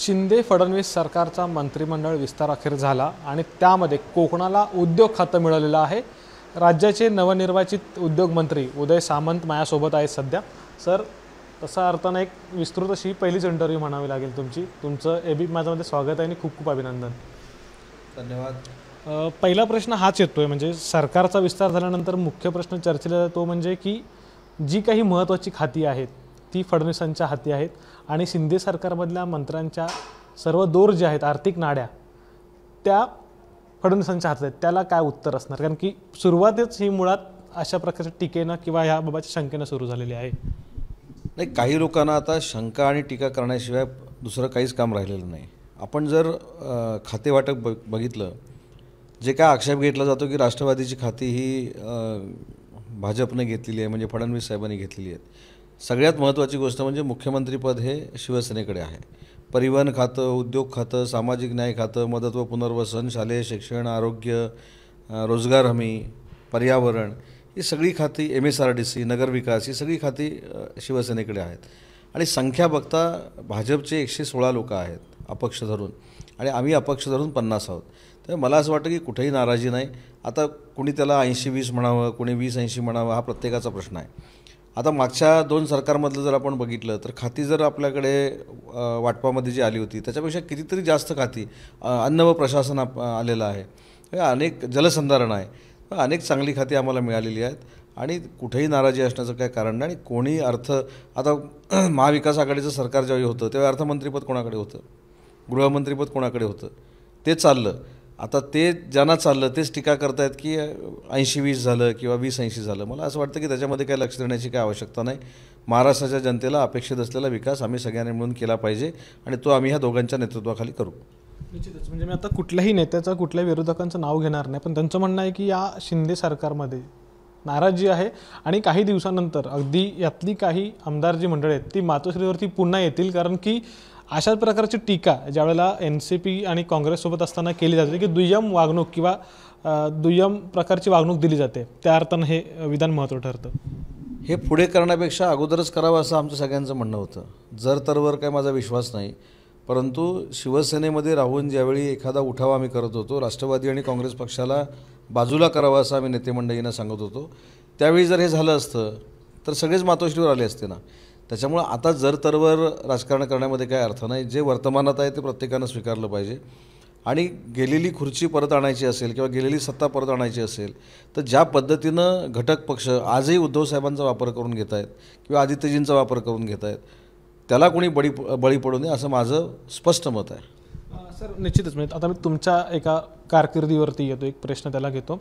शिंदे फडणवीस सरकारचा मंत्रिमंडळ विस्तार अखेर झाला आणि त्यामध्ये कोकणाला उद्योग खातं मिळालेलं आहे। राज्याचे नवनिर्वाचित उद्योग मंत्री उदय सामंत माझ्यासोबत आहेत सध्या। सर, तसा अर्थाने एक विस्तृत अशी पहिलीच इंटरव्ह्यू म्हणावी लागेल तुमची। तुमचं एबी माझ्यामध्ये स्वागत आहे आणि खूप खूप अभिनंदन। धन्यवाद। पहिला प्रश्न हाच येतोय, म्हणजे सरकारचा विस्तार झाल्यानंतर मुख्य प्रश्न चर्चेला येतो म्हणजे की जी काही महत्त्वाची खाती आहेत ती फडणवीसांच्या हाती आहेत आणि शिंदे सरकारमधल्या मंत्र्यांच्या सर्व दोर जे आहेत आर्थिक नाड्या त्या फडणवीसांच्या हातात आहेत। त्याला काय उत्तर असणार? कारण की सुरुवातच ही मुळात अशा प्रकारच्या टीकेनं किंवा ह्या बाबाच्या शंकेनं सुरू झालेली आहे। नाही, काही लोकांना आता शंका आणि टीका करण्याशिवाय दुसरं काहीच काम राहिलेलं नाही। आपण जर खाते वाटप बघितलं, जे काय आक्षेप घेतला जातो की राष्ट्रवादीची खाती ही भाजपने घेतलेली आहे, म्हणजे फडणवीस साहेबांनी घेतलेली आहेत। सगळ्यात महत्त्वाची गोष्ट म्हणजे मुख्यमंत्रीपद हे शिवसेनेकडे आहे। परिवहन खातं, उद्योग खातं, सामाजिक न्याय खातं, मदत व पुनर्वसन, शालेय शिक्षण, आरोग्य, रोजगार हमी, पर्यावरण, ही सगळी खाती, MSRDC, नगरविकास, ही सगळी खाती शिवसेनेकडे आहेत। आणि संख्या बघता भाजपचे 116 लोक आहेत अपक्ष धरून, आणि आम्ही अपक्ष धरून 50 आहोत। तर मला असं वाटतं की कुठेही नाराजी नाही। आता कुणी त्याला 80-20 म्हणावं, कुणी 20-80 म्हणावं, हा प्रत्येकाचा प्रश्न आहे। आता मागच्या 2 सरकारमधलं जर आपण बघितलं तर खाती जर आपल्याकडे वाटपामध्ये जी आली होती त्याच्यापेक्षा कितीतरी जास्त खाती, अन्न व प्रशासन आलेलं आहे, अनेक जलसंधारण आहे, अनेक चांगली खाती आम्हाला मिळालेली आहेत आणि कुठेही नाराजी असण्याचं काही कारण नाही। आणि कोणी आता महाविकास आघाडीचं सरकार ज्यावेळी होतं तेव्हा अर्थमंत्रीपद कोणाकडे होतं, गृहमंत्रीपद कोणाकडे होतं, ते चाललं। आता ते ज्यांना चाललं तेच टीका करतायत की 80-20 झालं किंवा 20-80 झालं। मला असं वाटतं की त्याच्यामध्ये काही लक्ष देण्याची काही आवश्यकता नाही। महाराष्ट्राच्या जनतेला अपेक्षित असलेला विकास आम्ही सगळ्यांनी मिळून केला पाहिजे आणि तो आम्ही ह्या दोघांच्या नेतृत्वाखाली करू। निश्चितच, म्हणजे मी आता कुठल्याही नेत्याचं, कुठल्याही विरोधकांचं नाव घेणार नाही, पण त्यांचं म्हणणं आहे की या शिंदे सरकारमध्ये नाराजी आहे आणि काही दिवसानंतर अगदी यातली काही आमदार जी मंडळी आहेत ती मातोश्रीवरती पुन्हा येतील, कारण की अशाच प्रकारची टीका ज्यावेळेला NCP आणि काँग्रेससोबत असताना केली जाते की दुय्यम वागणूक किंवा दुय्यम प्रकारची वागणूक दिली जाते, त्या अर्थानं हे विधान महत्त्व ठरतं। हे पुढे करण्यापेक्षा अगोदरच करावं असं आमचं सगळ्यांचं म्हणणं होतं। जर तरवर काय माझा विश्वास नाही, परंतु शिवसेनेमध्ये राहून ज्यावेळी एखादा उठाव आम्ही करत होतो, राष्ट्रवादी आणि काँग्रेस पक्षाला बाजूला करावं असं आम्ही नेतेमंडळींना सांगत होतो, त्यावेळी जर हे झालं असतं तर सगळेच मातोश्रीवर आले असते ना। त्याच्यामुळं आता जर तरवर राजकारण करण्यामध्ये काय अर्थ नाही। जे वर्तमानात आहे ते प्रत्येकानं स्वीकारलं पाहिजे आणि गेलेली खुर्ची परत आणायची असेल किंवा गेलेली सत्ता परत आणायची असेल तर ज्या पद्धतीनं घटक पक्ष आजही उद्धव साहेबांचा वापर करून घेत आहेत किंवा आदित्यजींचा वापर करून घेत आहेत, त्याला कोणी बळी पडू नये असं माझं स्पष्ट मत आहे। सर, निश्चितच, म्हणजे आता मी तुमच्या एका कारकिर्दीवरती येतो, एक प्रश्न त्याला घेतो।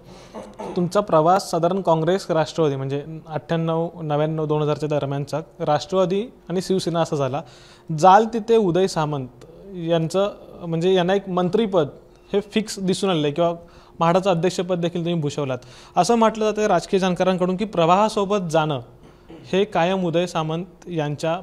तुमचा प्रवास साधारण काँग्रेस राष्ट्रवादी म्हणजे 98-99-2000च्या दरम्यानचा राष्ट्रवादी आणि शिवसेना असा झाला। जाल तिथे उदय सामंत यांचं म्हणजे यांना एक मंत्रीपद हे फिक्स दिसून आलेलं आहे किंवा म्हाडाचं अध्यक्षपद देखील तुम्ही भूषवलात। असं म्हटलं जातं राजकीय जाणकारांकडून की प्रवाहासोबत जाणं हे कायम उदय सामंत यांच्या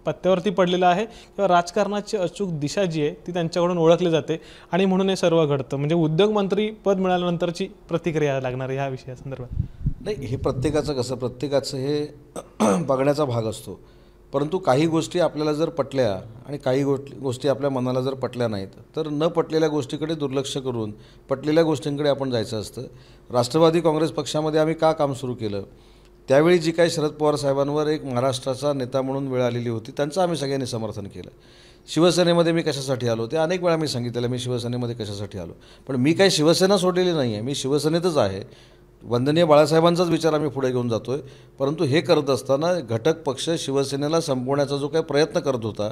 पत्त्यावरती पडलेलं आहे किंवा राजकारणाची अचूक दिशा जी आहे ती त्यांच्याकडून ओळखली जाते आणि म्हणून हे सर्व घडतं। म्हणजे उद्योगमंत्री पद मिळाल्यानंतरची प्रतिक्रिया लागणार ह्या विषयासंदर्भात? नाही, हे प्रत्येकाचं हे बघण्याचा भाग असतो, परंतु काही गोष्टी आपल्याला जर पटल्या आणि काही गोष्टी आपल्या मनाला जर पटल्या नाहीत तर न पटलेल्या गोष्टीकडे दुर्लक्ष करून पटलेल्या गोष्टींकडे आपण जायचं असतं। राष्ट्रवादी काँग्रेस पक्षामध्ये आम्ही का काम सुरू केलं, त्यावेळी जी काही शरद पवार साहेबांवर एक महाराष्ट्राचा नेता म्हणून वेळ आलेली होती त्यांचं आम्ही सगळ्यांनी समर्थन केलं। शिवसेनेमध्ये मी कशासाठी आलो ते अनेक वेळा मी सांगितलेलं, मी शिवसेनेमध्ये कशासाठी आलो, पण मी काही शिवसेना सोडलेली नाही आहे, मी शिवसेनेतच आहे। वंदनीय बाळासाहेबांचाच विचार आम्ही पुढे घेऊन जातो आहे, परंतु हे करत असताना घटक पक्ष शिवसेनेला संपवण्याचा जो काही प्रयत्न करत होता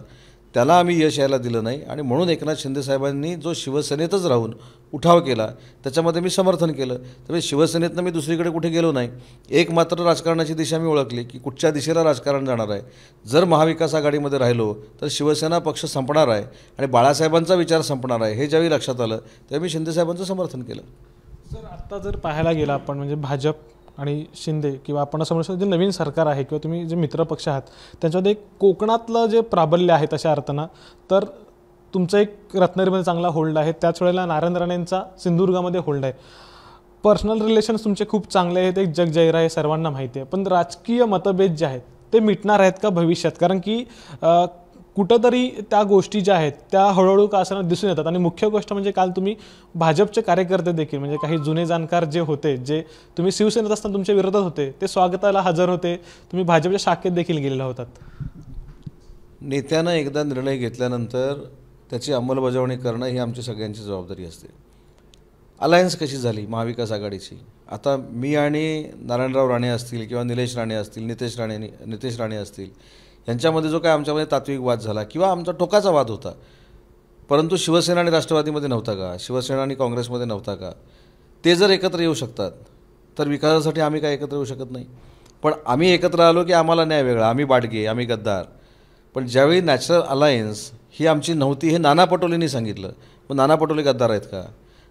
त्याला आम्ही यश यायला दिलं नाही आणि म्हणून एकनाथ शिंदे साहेबांनी जो शिवसेनेतच राहून उठाव केला त्याच्यामध्ये मी समर्थन केलं। त्यामुळे शिवसेनेतनं मी दुसरीकडे कुठे गेलो नाही। एक मात्र राजकारणाची दिशा मी ओळखली की कुठच्या दिशेला राजकारण जाणार आहे। जर महाविकास आघाडीमध्ये राहिलो तर शिवसेना पक्ष संपणार आहे आणि बाळासाहेबांचा विचार संपणार आहे, हे ज्यावेळी लक्षात आलं तेव्हा मी शिंदे साहेबांचं समर्थन केलं। सर, आत्ता जर पाहायला गेला आपण म्हणजे भाजप आणि शिंदे किंवा आपण असं म्हणू शकतो जे नवीन सरकार आहे किंवा तुम्ही जे मित्रपक्ष आहात त्यांच्यामध्ये कोकणातलं जे प्राबल्य आहे तशा अर्थानं तर तुमचं एक रत्नागिरीमध्ये चांगला होल्ड आहे, त्याच वेळेला नारायण राणेंचा सिंधुदुर्गामध्ये होल्ड आहे। पर्सनल रिलेशन्स तुमचे खूप चांगले आहेत, एक जग जाहीर आहे, सर्वांना माहिती आहे, पण राजकीय मतभेद जे आहेत ते मिटणार आहेत का भविष्यात? कारण की कुठंतरी त्या गोष्टी ज्या आहेत त्या हळूहळू का असताना दिसून येतात. आणि मुख्य गोष्ट म्हणजे काल तुम्ही भाजपचे कार्यकर्ते देखील म्हणजे काही जुने जाणकार जे होते, जे तुम्ही शिवसेनेत असताना तुमच्या विरोधात होते, ते स्वागताला हजर होते. तुम्ही भाजपच्या शाखेत देखील गेलेला होतात. नेत्यानं एकदा निर्णय घेतल्यानंतर त्याची अंमलबजावणी करणं ही आमची सगळ्यांची जबाबदारी असते. अलायन्स कशी झाली महाविकास आघाडीची? आता मी आणि नारायणराव राणे असतील किंवा निलेश राणे असतील, नितेश राणे असतील, यांच्यामध्ये जो काय आमच्यामध्ये तात्विक वाद झाला किंवा आमचा टोकाचा वाद होता, परंतु शिवसेना आणि राष्ट्रवादीमध्ये नव्हता का? शिवसेना आणि काँग्रेसमध्ये नव्हता का? ते जर एकत्र येऊ शकतात तर विकासासाठी आम्ही काय एकत्र येऊ शकत नाही? पण आम्ही एकत्र आलो की आम्हाला न्याय वेगळा, आम्ही बाडगे, आम्ही गद्दार. पण ज्यावेळी नॅचरल अलायन्स ही आमची नव्हती हे नाना पटोलेंनी सांगितलं. पण नाना पटोले गद्दार आहेत का?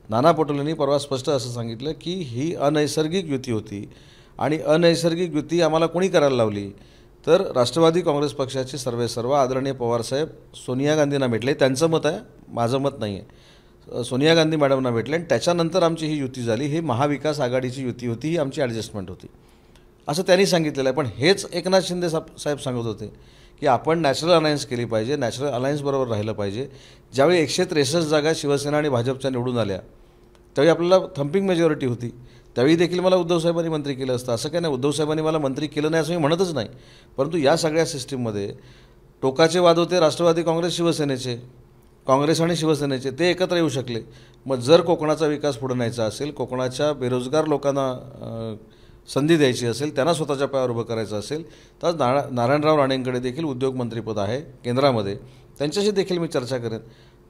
नाना पटोलेंनी परवा स्पष्ट असं सांगितलं की ही अनैसर्गिक युती होती आणि अनैसर्गिक युती आम्हाला कोणी करायला लावली? तर राष्ट्रवादी काँग्रेस पक्षाचे सर्वेसर्व आदरणीय पवारसाहेब सोनिया गांधींना भेटले. त्यांचं मत आहे, माझं मत नाही आहे. सोनिया गांधी मॅडमना भेटले आणि त्याच्यानंतर आमची ही युती झाली. ही महाविकास आघाडीची युती होती, ही आमची ॲडजस्टमेंट होती असं त्यांनी सांगितलेलं आहे. पण हेच एकनाथ शिंदे साहेब सांगत होते की आपण नॅचरल अलायन्स केली पाहिजे, नॅचरल अलायन्सबरोबर राहिलं पाहिजे. ज्यावेळी 163 जागा शिवसेना आणि भाजपच्या निवडून आल्या त्यावेळी आपल्याला थम्पिंग मेजॉरिटी होती. त्यावेळी देखील मला उद्धवसाहेबांनी मंत्री केलं असतं. असं काय नाही, उद्धवसाहेबांनी मला मंत्री केलं नाही असं मी म्हणतच नाही. परंतु या सगळ्या सिस्टीममध्ये टोकाचे वाद होते राष्ट्रवादी काँग्रेस शिवसेनेचे, काँग्रेस आणि शिवसेनेचे, ते एकत्र येऊ शकले. मग जर कोकणाचा विकास पुढे न्यायचा असेल, कोकणाच्या बेरोजगार लोकांना संधी द्यायची असेल, त्यांना स्वतःच्या पायावर उभं करायचं असेल, तर नारायणराव राणेंकडे देखील उद्योगमंत्रीपद आहे केंद्रामध्ये, त्यांच्याशी देखील मी चर्चा करेन.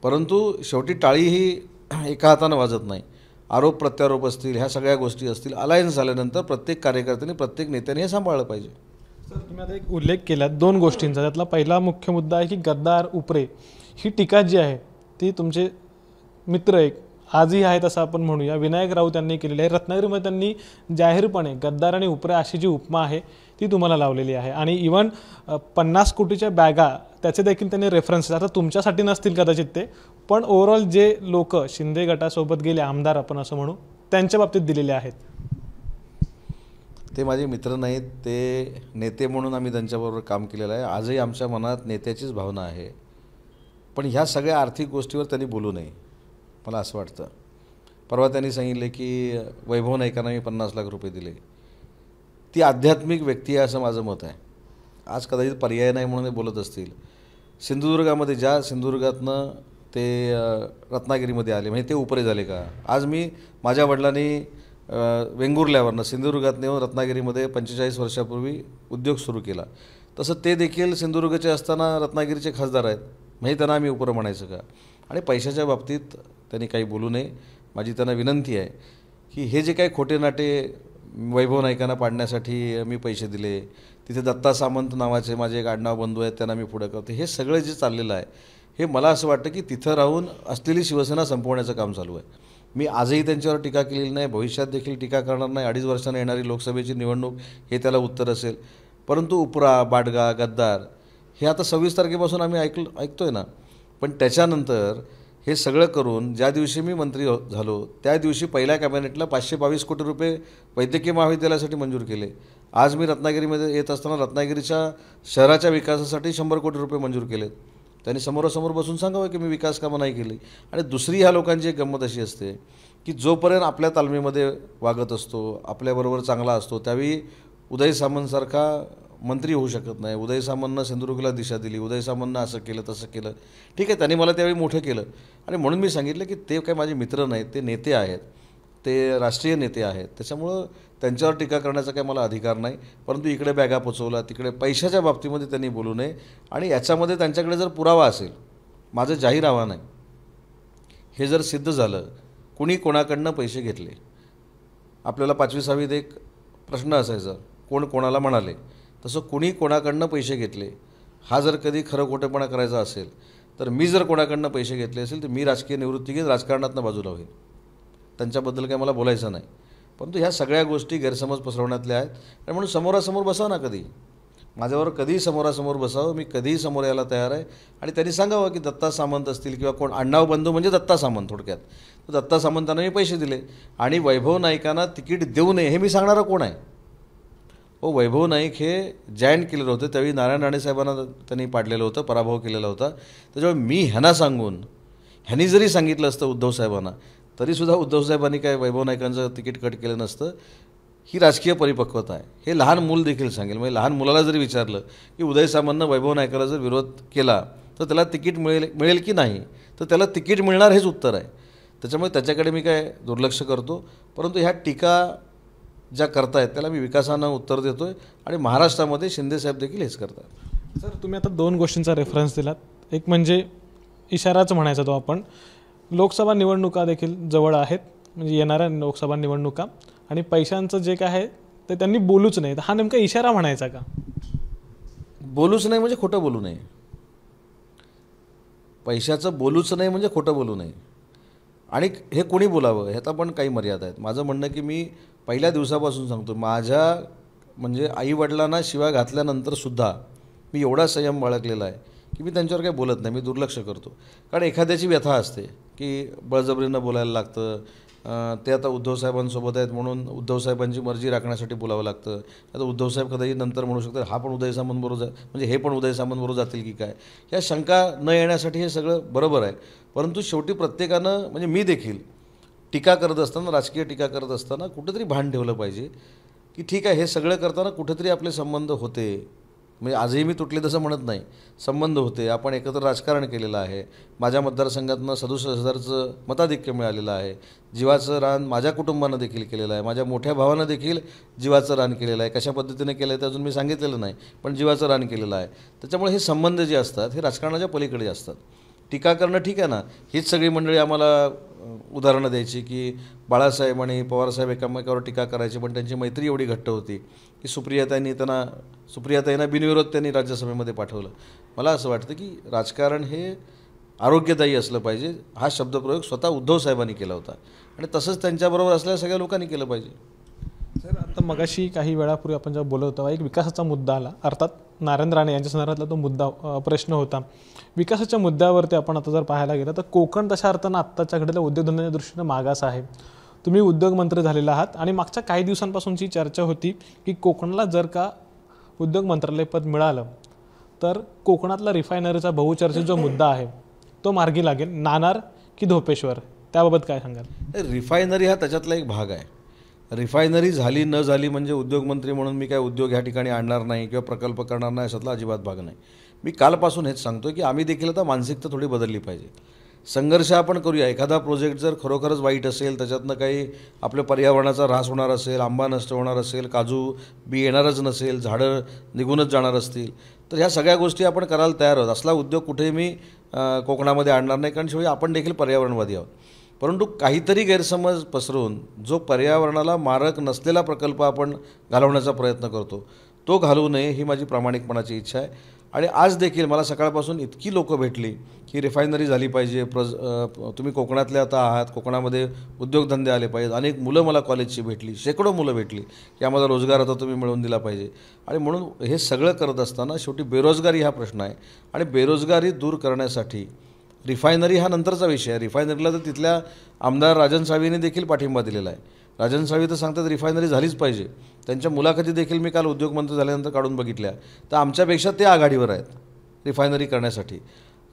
परंतु शेवटी टाळी ही एका हातानं वाजत नाही. आरोप प्रत्यारोप असतील, ह्या सगळ्या गोष्टी असतील, अलायन्स झाल्यानंतर प्रत्येक कार्यकर्त्याने, प्रत्येक नेत्याने हे सांभाळलं पाहिजे. सर, तुम्ही आता एक उल्लेख केला 2 गोष्टींचा. त्यातला पहिला मुख्य मुद्दा आहे की गद्दार उपरे ही टीका जी आहे ती तुमचे मित्र एक आजही आहेत असं आपण म्हणूया, विनायक राऊत यांनी केलेली आहे. रत्नागिरीमध्ये त्यांनी जाहीरपणे गद्दार आणि उपरे अशी जी उपमा आहे ती तुम्हाला लावलेली आहे. आणि इव्हन 50 कोटीच्या बॅगा त्याचे देखील त्यांनी रेफरन्सेस, आता तुमच्यासाठी नसतील कदाचित ते, पण ओव्हरऑल जे लोक शिंदे गटासोबत गेले आमदार आपण असं म्हणू, त्यांच्या बाबतीत दिलेले आहेत. ते माझे मित्र नाहीत, ते नेते म्हणून आम्ही त्यांच्याबरोबर काम केलेलं आहे. आजही आमच्या मनात नेत्याचीच भावना आहे. पण ह्या सगळ्या आर्थिक गोष्टीवर त्यांनी बोलू नये मला असं वाटतं. परवा त्यांनी सांगितले की वैभव नाईकांना मी 50 लाख रुपये दिले. ती आध्यात्मिक व्यक्ती आहे असं माझं मत आहे. आज कदाचित पर्याय नाही म्हणून ते बोलत असतील. सिंधुदुर्गामध्ये ज्या सिंधुदुर्गातनं ते रत्नागिरीमध्ये आले म्हणजे ते उपरे झाले का? आज मी माझ्या वडिलांनी वेंगुर्ल्यावरनं सिंधुदुर्गात नेऊन रत्नागिरीमध्ये 45 वर्षापूर्वी उद्योग सुरू केला. तसं ते देखील सिंधुदुर्गचे असताना रत्नागिरीचे खासदार आहेत, म्हणजे त्यांना आम्ही उपरं म्हणायचं का? आणि पैशाच्या बाबतीत त्यांनी काही बोलू नये. माझी त्यांना विनंती आहे की हे जे काही खोटे नाटे वैभव नाईकांना पाडण्यासाठी मी पैसे दिले, तिथे दत्ता सामंत नावाचे माझे एक आडनाव बंधू आहेत त्यांना मी पुढं करते, हे सगळं जे चाललेलं आहे हे मला असं वाटतं की तिथं राहून असलेली शिवसेना संपवण्याचं काम चालू आहे. मी आजही त्यांच्यावर टीका केलेली नाही, भविष्यात देखील टीका करणार नाही. 2.5 वर्षांनी येणारी लोकसभेची निवडणूक हे त्याला उत्तर असेल. परंतु उपरा, बाडगा, गद्दार हे आता 26 तारखेपासून आम्ही ऐकतोय ना. पण त्याच्यानंतर हे सगळं करून ज्या दिवशी मी मंत्री झालो त्या दिवशी पहिल्या कॅबिनेटला 522 कोटी रुपये वैद्यकीय महाविद्यालयासाठी मंजूर केले. आज मी रत्नागिरीमध्ये येत असताना रत्नागिरीच्या शहराच्या विकासासाठी 100 कोटी रुपये मंजूर केलेत. त्यांनी समोरासमोर बसून सांगावं की मी विकास कामं नाही केली. आणि दुसरी ह्या लोकांची एक गंमत अशी असते की जोपर्यंत आपल्या तालमीमध्ये वागत असतो, आपल्याबरोबर चांगला असतो, त्यावेळी उदय सामंतसारखा मंत्री होऊ शकत नाही. उदय सामंतनं सिंधुदुर्गला दिशा दिली, उदय सामंतनं असं केलं तसं केलं, ठीक आहे, त्यांनी मला त्यावेळी मोठं केलं. आणि म्हणून मी सांगितलं की ते काही माझे मित्र नाहीत, ते नेते आहेत, ते राष्ट्रीय नेते आहेत. त्याच्यामुळं त्यांच्यावर टीका करण्याचा काही मला अधिकार नाही. परंतु इकडे बॅगा पोचवला, तिकडे पैशाच्या बाबतीमध्ये त्यांनी बोलू नये. आणि याच्यामध्ये त्यांच्याकडे जर पुरावा असेल, माझं जाहीर आव्हान आहे, हे जर सिद्ध झालं कुणी कोणाकडनं पैसे घेतले, आपल्याला 5वी-6वीत एक प्रश्न असायचा, कोण कोणाला म्हणाले, तसं कुणी कोणाकडनं पैसे घेतले हा जर कधी खरं खोटेपणा करायचा असेल तर मी जर कोणाकडनं पैसे घेतले असेल तर मी राजकीय निवृत्ती घेत राजकारणातनं बाजूला होईल. त्यांच्याबद्दल काही मला बोलायचं नाही. परंतु ह्या सगळ्या गोष्टी गैरसमज पसरवण्यातल्या आहेत. आणि म्हणून समोरासमोर बसावं ना, कधी माझ्यावर कधीही समोरासमोर बसावं, मी कधीही समोर यायला तयार आहे. आणि त्यांनी सांगावं की दत्ता सामंत असतील किंवा कोण आडनाव बंधू म्हणजे दत्ता सामंत, थोडक्यात तर दत्ता सामंतांना मी पैसे दिले आणि वैभव नाईकांना तिकीट देऊ नये हे मी सांगणारा कोण आहे? वैभव नाईक हे जॉईंट किलर होते, त्यावेळी नारायण राणे साहेबांना त्यांनी पाडलेलं होतं, पराभव केलेला होता. त्याच्यामुळे मी ह्यांना सांगून ह्यांनी जरी सांगितलं असतं उद्धव साहेबांना, तरीसुद्धा उद्धव साहेबांनी काय वैभव नाईकांचं तिकीट कट केलं नसतं. ही राजकीय परिपक्वता आहे. हे लहान मूल देखील सांगेल. म्हणजे लहान मुलाला जरी विचारलं की उदय सामंतनं वैभव नाईकाला जर विरोध केला तर त्याला तिकीट मिळेल की नाही, तर त्याला तिकीट मिळणार हेच उत्तर आहे. त्याच्यामुळे त्याच्याकडे मी काय दुर्लक्ष करतो. परंतु ह्या टीका ज्या करतायत त्याला मी विकासानं उत्तर देतो आहे आणि महाराष्ट्रामध्ये शिंदेसाहेब देखील हेच करतात. सर, तुम्ही आता दोन गोष्टींचा रेफरन्स दिलात. एक म्हणजे इशाराच म्हणायचा तो आपण, लोकसभा निवडणुका देखील जवळ आहेत, म्हणजे येणाऱ्या लोकसभा निवडणुका, आणि पैशांचं जे काय आहे ते त्यांनी बोलूच नाही. तर हा नेमका इशारा म्हणायचा का? बोलूच नाही म्हणजे खोटं बोलू नये. पैशाचं बोलूच नाही म्हणजे खोटं बोलू नये. आणि हे कोणी बोलावं ह्यात पण काही मर्यादा आहेत. माझं म्हणणं की मी पहिल्या दिवसापासून सांगतो, माझ्या म्हणजे आईवडिलांना शिवाय घातल्यानंतरसुद्धा मी एवढा संयम बाळगलेला आहे की मी त्यांच्यावर काही बोलत नाही, मी दुर्लक्ष करतो. कारण एखाद्याची व्यथा असते की बळजबरीनं बोलायला लागतं. ते आता उद्धव साहेबांसोबत आहेत म्हणून उद्धव साहेबांची मर्जी राखण्यासाठी बोलावं लागतं. आता उद्धव साहेब कदाचित नंतर म्हणू शकतात हा पण उदय सामंतबरोबर म्हणजे हे पण उदय सामंतबरोबर जातील की काय, या शंका न येण्यासाठी हे सगळं बरोबर आहे. परंतु शेवटी प्रत्येकानं म्हणजे मी देखील टीका करत असताना, राजकीय टीका करत असताना कुठेतरी भान ठेवलं पाहिजे की ठीक आहे, हे सगळं करताना कुठेतरी आपले संबंध होते. म्हणजे आजही मी तुटले तसं म्हणत नाही, संबंध होते. आपण एकत्र राजकारण केलेलं आहे. माझ्या मतदारसंघातनं 67,000चं मताधिक्य मिळालेलं आहे. जीवाचं रान माझ्या कुटुंबानं देखील केलेलं आहे. माझ्या मोठ्या भावानं देखील जीवाचं रान केलेलं आहे. कशा पद्धतीने केलं आहे ते अजून मी सांगितलेलं नाही, पण जीवाचं रान केलेलं आहे. त्याच्यामुळे हे संबंध जे असतात हे राजकारणाच्या पलीकडे असतात. टीका करणं ठीक आहे ना, हीच सगळी मंडळी आम्हाला उदाहरणं द्यायची की बाळासाहेब आणि पवारसाहेब एकामेकावर टीका करायची, पण त्यांची मैत्री एवढी घट्ट होती की सुप्रियाताईंना बिनविरोध त्यांनी राज्यसभेमध्ये पाठवलं. मला असं वाटतं की राजकारण हे आरोग्यदायी असलं पाहिजे. हा शब्दप्रयोग स्वतः उद्धव साहेबांनी केला होता आणि तसंच त्यांच्याबरोबर असलेल्या सगळ्या लोकांनी केलं पाहिजे. सर, आता मगाशी काही वेळापूर्वी आपण जेव्हा बोलत होतो एक विकासाचा मुद्दा आला, अर्थात नारायण राणे यांच्या संदर्भातला तो मुद्दा प्रश्न होता. विकासाच्या मुद्द्यावरती आपण आता जर पाहायला गेलं तर कोकण तशा अर्थानं आत्ताच्या घडीला उद्योगधंद्याच्या दृष्टीनं मागास आहे. तुम्ही उद्योगमंत्री झालेला आहात आणि मागच्या काही दिवसांपासूनची चर्चा होती की कोकणाला जर का उद्योग मंत्रालय पद मिळालं तर कोकणातला रिफायनरीचा बहुचर्चित जो मुद्दा आहे तो मार्गी लागेल. नाणार की धोपेश्वर, त्याबाबत काय सांगाल? रिफायनरी हा त्याच्यातला एक भाग आहे. रिफायनरी झाली न झाली म्हणजे उद्योगमंत्री म्हणून मी काय उद्योग ह्या ठिकाणी आणणार नाही किंवा प्रकल्प करणार नाही अशातला अजिबात भाग नाही. मी कालपासून हेच सांगतो की आम्ही देखील आता मानसिकता थोडी बदलली पाहिजे. संघर्ष आपण करूया. एखादा प्रोजेक्ट जर खरोखरच वाईट असेल, त्याच्यातनं काही आपल्या पर्यावरणाचा ऱ्हास होणार असेल, आंबा नष्ट होणार असेल, काजू बी येणारच नसेल, झाडं निघूनच जाणार असतील, तर ह्या सगळ्या गोष्टी आपण करायला तयार आहोत. असला उद्योग कुठेही मी कोकणामध्ये आणणार नाही, कारण शेवटी आपण देखील पर्यावरणवादी आहोत. परंतु काहीतरी गैरसमज पसरवून जो पर्यावरणाला मारक नसलेला प्रकल्प आपण घालवण्याचा प्रयत्न करतो तो घालवू नये, ही माझी प्रामाणिकपणाची इच्छा आहे. आणि आज देखील मला सकाळपासून इतकी लोकं भेटली की रिफायनरी झाली पाहिजे, तुम्ही कोकणातले आता आहात, कोकणामध्ये उद्योगधंदे आले पाहिजेत. अनेक मुलं मला कॉलेजची भेटली, शेकडो मुलं भेटली की आम्हाला रोजगार आता तुम्ही मिळवून दिला पाहिजे. आणि म्हणून हे सगळं करत असताना शेवटी बेरोजगारी हा प्रश्न आहे आणि बेरोजगारी दूर करण्यासाठी रिफायनरी हा नंतरचा विषय आहे. रिफायनरीला तर तिथल्या आमदार राजन साळवीने देखील पाठिंबा दिलेला आहे. राजन साळवी तर सांगतात रिफायनरी झालीच पाहिजे. त्यांच्या मुलाखती देखील मी काल उद्योगमंत्री झाल्यानंतर काढून बघितल्या, तर आमच्यापेक्षा ते आघाडीवर आहेत रिफायनरी करण्यासाठी.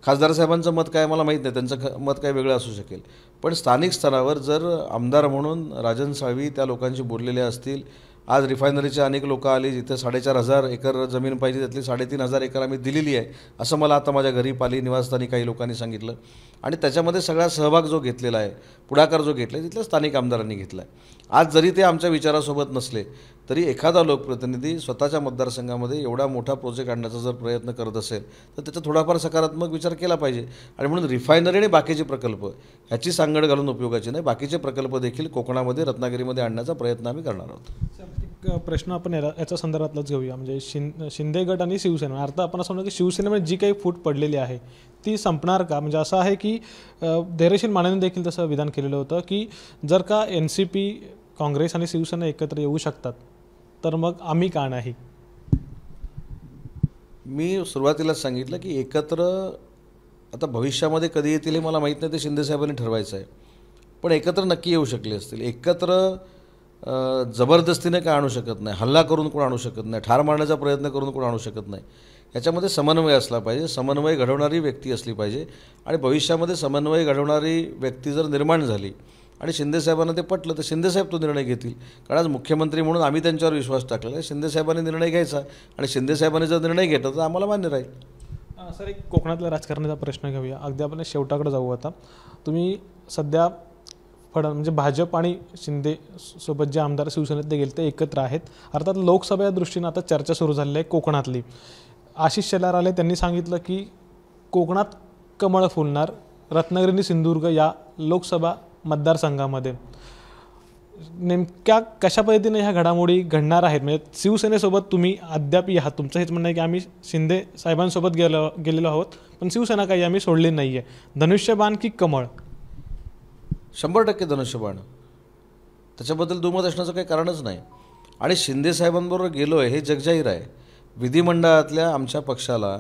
खासदार साहेबांचं मत काय मला माहीत नाही, त्यांचं मत काय वेगळं असू शकेल. पण स्थानिक स्तरावर जर आमदार म्हणून राजन साळवी त्या लोकांशी बोललेले असतील, आज रिफायनरीचे अनेक लोक आली जिथे 4,500 एकर जमीन पाहिजे, त्यातली 3,500 एकर आम्ही दिलेली आहे असं मला आता माझ्या घरी पाली निवासस्थानी काही लोकांनी सांगितलं. आणि त्याच्यामध्ये सगळा सहभाग जो घेतलेला आहे, पुढाकार जो घेतला आहे, तिथल्या स्थानिक आमदारांनी घेतला आहे. आज जरी ते आमच्या विचारासोबत नसले तरी एखादा लोकप्रतिनिधी स्वतःच्या मतदारसंघामध्ये एवढा मोठा प्रोजेक्ट आणण्याचा जर प्रयत्न करत असेल तर त्याचा थोडाफार सकारात्मक विचार केला पाहिजे. आणि म्हणून रिफायनरी आणि बाकीचे प्रकल्प ह्याची सांगड घालून उपयोगाची नाही. बाकीचे प्रकल्प देखील कोकणामध्ये रत्नागिरीमध्ये आणण्याचा प्रयत्न आम्ही करणार आहोत. एक प्रश्न आपण याच्या संदर्भातलाच घेऊया, म्हणजे शिंदे गट आणि शिवसेना, अर्थात आपण असं म्हणतो की शिवसेनेमध्ये जी काही फूट पडलेली आहे ती संपणार का? म्हणजे असं आहे की धैर्यशील मानेने देखील तसं विधान केलेलं होतं की जर का NCP, काँग्रेस आणि शिवसेना एकत्र येऊ शकतात तर मग आम्ही का नाही. मी सुरुवातीलाच सांगितलं की एकत्र आता भविष्यामध्ये कधी येतील हे मला माहीत नाही, ते शिंदेसाहेबांनी ठरवायचं आहे. पण एकत्र नक्की येऊ शकले असतील. एकत्र जबरदस्तीने काय आणू शकत नाही, हल्ला करून कोण आणू शकत नाही, ठार मारण्याचा प्रयत्न करून कोण आणू शकत नाही. याच्यामध्ये समन्वय असला पाहिजे, समन्वय घडवणारी व्यक्ती असली पाहिजे. आणि भविष्यामध्ये समन्वय घडवणारी व्यक्ती जर निर्माण झाली आणि शिंदेसाहेबांना ते पटलं तर शिंदेसाहेब तो निर्णय घेतील. कारण आज मुख्यमंत्री म्हणून आम्ही त्यांच्यावर विश्वास टाकलेला आहे. शिंदेसाहेबांनी निर्णय घ्यायचा आणि शिंदेसाहेबांनी जर निर्णय घेतला तर आम्हाला मान्य राहील. सर, एक कोकणातल्या राजकारणाचा प्रश्न घेऊया. अगदी आपण शेवटाकडे जाऊ आता. तुम्ही सध्या म्हणजे भाजप आणि शिंदे सोबत जे आमदार शिवसेनेत ते गेले ते एकत्र आहेत. अर्थात लोकसभा दृष्टीनं आता चर्चा सुरू झालेली आहे कोकणातली. आशिष शेलार आले, त्यांनी सांगितलं की कोकणात कमळ फुलणार, रत्नागिरी आणि सिंधुदुर्ग या लोकसभा मतदारसंघामध्ये. नेमक्या कशा पद्धतीने ह्या घडामोडी घडणार आहेत? म्हणजे शिवसेनेसोबत तुम्ही अद्याप आहात, तुमचं हेच म्हणणं आहे की आम्ही शिंदे साहेबांसोबत गेलेलो आहोत, पण शिवसेना काही आम्ही सोडली नाही आहे. धनुष्यबाण की कमळ? 100% धनुष्यबाण. त्याच्याबद्दल दुमत असण्याचं काही कारणच नाही. आणि शिंदेसाहेबांबरोबर गेलो आहे हे जगजाहीर आहे. विधिमंडळातल्या आमच्या पक्षाला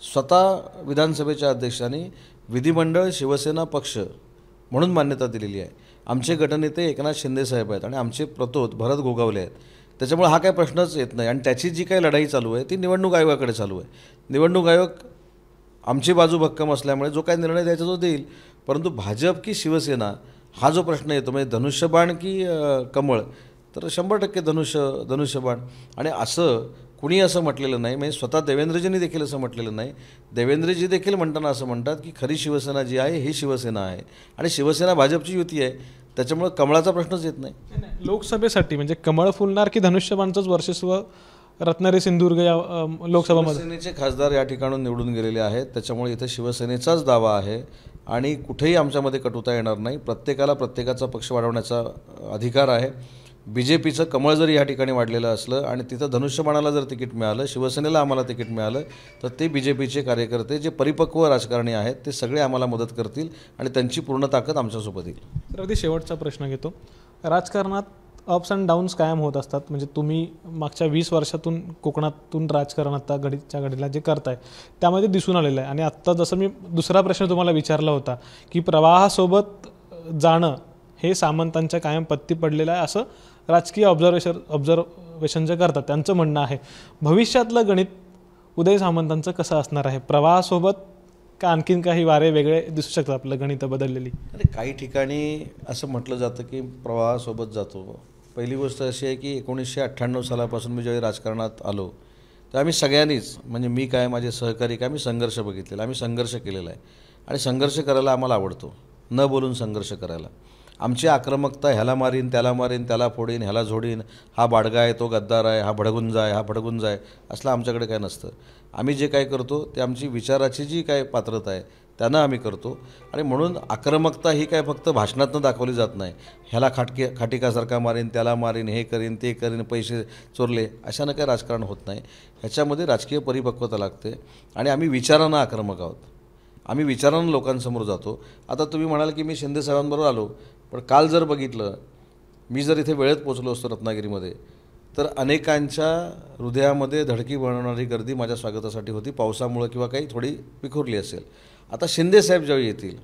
स्वतः विधानसभेच्या अध्यक्षांनी विधिमंडळ शिवसेना पक्ष म्हणून मान्यता दिलेली आहे. आमचे गटनेते एकनाथ शिंदेसाहेब आहेत आणि आमचे प्रतोद भरत गोगावले आहेत. त्याच्यामुळे हा काही प्रश्नच येत नाही. आणि त्याची जी काही लढाई चालू आहे ती निवडणूक आयोगाकडे चालू आहे. निवडणूक आयोग आमची बाजू भक्कम असल्यामुळे जो काही निर्णय द्यायचा तो देईल. परंतु भाजप की शिवसेना हा जो प्रश्न येतो, म्हणजे धनुष्यबाण की कमळ, तर 100% धनुष्यबाण. आणि असं कुणी असं म्हटलेलं नाही, म्हणजे स्वतः देवेंद्रजींनी देखील असं म्हटलेलं नाही. देवेंद्रजी देखील म्हणताना असं म्हणतात की खरी शिवसेना जी आहे ही शिवसेना आहे आणि शिवसेना भाजपची युती आहे. त्याच्यामुळे कमळाचा प्रश्नच येत नाही. लोकसभेसाठी म्हणजे कमळ फुलणार की धनुष्यबाणचंच वर्चस्व रत्नागिरी सिंधुदुर्ग या लोकसभामध्ये? शिवसेनेचे खासदार या ठिकाणून निवडून गेलेले आहेत, त्याच्यामुळे इथं शिवसेनेचाच दावा आहे आणि कुठेही आमच्यामध्ये कटुता येणार नाही. प्रत्येकाला प्रत्येकाचा पक्ष वाढवण्याचा अधिकार आहे. BJPचं कमळ जर या ठिकाणी वाढलेलं असलं आणि तिथं धनुष्यबाणाला जर तिकीट मिळालं, शिवसेनेला आम्हाला तिकीट मिळालं, तर ते BJPचे कार्यकर्ते जे परिपक्व राजकारणी आहेत ते सगळे आम्हाला मदत करतील आणि त्यांची पूर्ण ताकद आमच्यासोबत येईल. तर अगदी शेवटचा प्रश्न घेतो. राजकारणात अप्स अँड डाऊन्स कायम होत असतात. म्हणजे तुम्ही मागच्या 20 वर्षातून कोकणातून राजकारण आता घडीच्या घडीला जे करताय त्यामध्ये दिसून आलेलं आहे. आणि आत्ता जसं मी दुसरा प्रश्न तुम्हाला विचारला होता की प्रवाहासोबत जाणं हे सामंतांच्या कायम पत्ती पडलेलं आहे असं राजकीय ऑब्झर्वेशन जे करतात त्यांचं म्हणणं आहे. भविष्यातलं गणित उदय सामंतांचं कसं असणार आहे? प्रवाहासोबत का आणखीन काही वारे वेगळे दिसू शकतात आपलं गणित बदललेली? आणि काही ठिकाणी असं म्हटलं जातं की प्रवाहासोबत जातो. पहिली गोष्ट अशी आहे की 1998 सालापासून मी ज्यावेळी राजकारणात आलो तर आम्ही सगळ्यांनीच, म्हणजे मी काय, माझे सहकारी काय, आम्ही संघर्ष बघितलेला, आम्ही संघर्ष केलेला आहे आणि संघर्ष करायला आम्हाला आवडतो, न बोलून संघर्ष करायला. आमची आक्रमकता ह्याला मारीन त्याला मारीन, त्याला फोडीन ह्याला झोडीन, हा बाडगा आहे तो गद्दार आहे, हा भडगुंजा आहे हा भडगुंजा आहे, असलं आमच्याकडे काय नसतं. आम्ही जे काय करतो ते आमची विचाराची जी काय पात्रता आहे त्यांना आम्ही करतो. आणि म्हणून आक्रमकता ही काय फक्त भाषणातनं दाखवली जात नाही. ह्याला खाटिकासारखा मारीन त्याला मारीन, हे करीन ते करीन, पैसे चोरले, अशानं काय राजकारण होत नाही. ह्याच्यामध्ये राजकीय परिपक्वता लागते आणि आम्ही विचारानं आक्रमक आहोत. आम्ही विचारानं लोकांसमोर जातो. आता तुम्ही म्हणाल की मी शिंदे साहेबांबरोबर आलो, पण काल जर बघितलं, मी जर इथे वेळेत पोचलो असतो रत्नागिरीमध्ये तर अनेकांच्या हृदयामध्ये धडकी बनवणारी गर्दी माझ्या स्वागतासाठी होती. पावसामुळं किंवा काही थोडी विखुरली असेल. आता शिंदेसाहेब ज्यावेळी येतील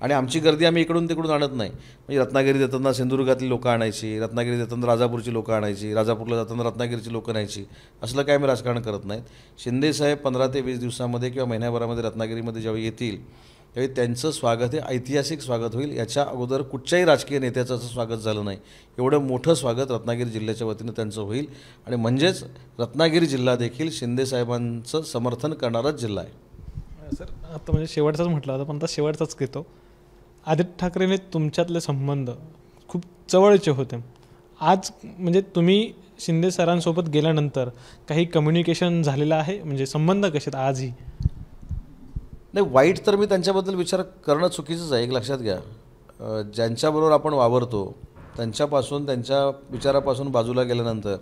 आणि आमची गर्दी आम्ही इकडून तिकडून आणत नाही. म्हणजे रत्नागिरी देताना सिंधुदुर्गातली लोकं आणायची, रत्नागिरी देताना राजापूरची लोकं आणायची, राजापूरला जाताना रत्नागिरीची लोकं न्यायची, असलं काय आम्ही राजकारण करत नाहीत. शिंदेसाहेब 15 ते 20 दिवसामध्ये किंवा महिन्याभरामध्ये रत्नागिरीमध्ये ज्यावेळी येतील त्यावेळी त्यांचं स्वागत हे ऐतिहासिक स्वागत होईल. याच्या अगोदर कुठच्याही राजकीय नेत्याचं असं स्वागत झालं नाही. एवढं मोठं स्वागत रत्नागिरी जिल्ह्याच्या वतीनं त्यांचं होईल आणि म्हणजेच रत्नागिरी जिल्हा देखील शिंदेसाहेबांचं समर्थन करणाराच जिल्हा आहे. सर, आता म्हणजे शेवटचाच म्हटलं होतं पण आता शेवटचाच घेतो. आदित्य ठाकरेने तुमच्यातले संबंध खूप जवळचे होते. आज म्हणजे तुम्ही शिंदे सरांसोबत गेल्यानंतर काही कम्युनिकेशन झालेलं आहे? म्हणजे संबंध कसे आहेत आजही? नाही, वाईट तर मी त्यांच्याबद्दल विचार करणं चुकीचंच आहे. एक लक्षात घ्या, ज्यांच्याबरोबर आपण वावरतो त्यांच्यापासून, त्यांच्या विचारापासून बाजूला गेल्यानंतर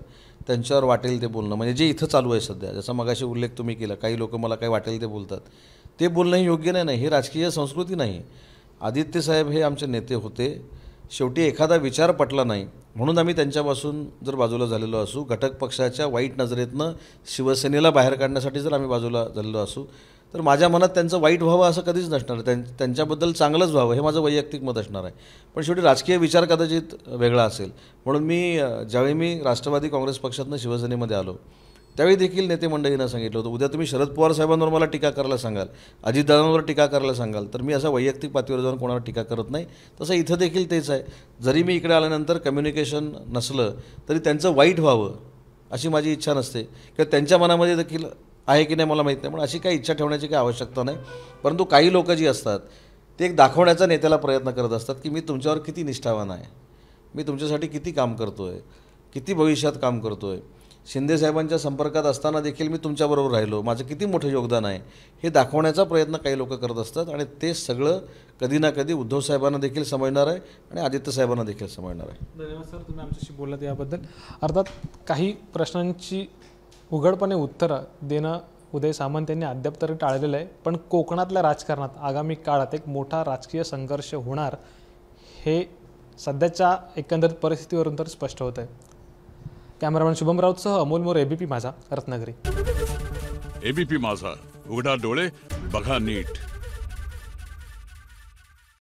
त्यांच्यावर वाटेल ते बोलणं, म्हणजे जे इथं चालू आहे सध्या, जसा मगाशी उल्लेख तुम्ही केला, काही लोक मला काही वाटेल ते बोलतात, ते बोलणं हे योग्य नाही. ही राजकीय संस्कृती नाही. आदित्य साहेब हे आमचे नेते होते. शेवटी एखादा विचार पटला नाही म्हणून आम्ही त्यांच्यापासून जर बाजूला झालेलो असू, घटक पक्षाच्या वाईट नजरेतनं शिवसेनेला बाहेर काढण्यासाठी जर आम्ही बाजूला झालेलो असू, तर माझ्या मनात त्यांचं वाईट व्हावं असं कधीच नसणार. त्यांच्याबद्दल चांगलंच व्हावं हे माझं वैयक्तिक मत असणार आहे. पण शेवटी राजकीय विचार कदाचित वेगळा असेल. म्हणून ज्यावेळी मी राष्ट्रवादी काँग्रेस पक्षातनं शिवसेनेमध्ये आलो त्यावेळी देखील नेते मंडळींना सांगितलं होतं, उद्या तुम्ही शरद पवार साहेबांवर मला टीका करायला सांगाल, अजितदादांवर टीका करायला सांगाल, तर मी असं वैयक्तिक पातळीवर जाऊन कोणावर टीका करत नाही. तसं इथं देखील तेच आहे. जरी मी इकडे आल्यानंतर कम्युनिकेशन नसलं तरी त्यांचं वाईट व्हावं अशी माझी इच्छा नसते, किंवा त्यांच्या मनामध्ये देखील आहे की नाही मला माहीत नाही. पण अशी काही इच्छा ठेवण्याची काही आवश्यकता नाही. परंतु काही लोक जी असतात ते एक दाखवण्याचा नेत्याला प्रयत्न करत असतात की मी तुमच्यावर किती निष्ठावान आहे, मी तुमच्यासाठी किती काम करतो आहे, किती भविष्यात काम करतो आहे, शिंदेसाहेबांच्या संपर्कात असताना देखील मी तुमच्याबरोबर राहिलो, माझं किती मोठं योगदान आहे, हे दाखवण्याचा प्रयत्न काही लोक करत असतात. आणि ते सगळं कधी ना कधी उद्धव साहेबांना देखील समजणार आहे आणि आदित्य साहेबांना देखील समजणार आहे. धन्यवाद सर, तुम्ही आमच्याशी बोललात याबद्दल. अर्थात काही प्रश्नांची उघडपणे उत्तरं देणं उदय सामंत यांनी अद्याप तरी टाळलेलं आहे. पण कोकणातल्या राजकारणात आगामी काळात एक मोठा राजकीय संघर्ष होणार हे सध्याच्या एकंदरीत परिस्थितीवरून तर स्पष्ट होत आहे. कॅमेरामॅन शुभम राऊतसह अमोल मोरे, एबीपी माझा, रत्नागिरी. एबीपी माझा, उघडा डोळे बघा नीट.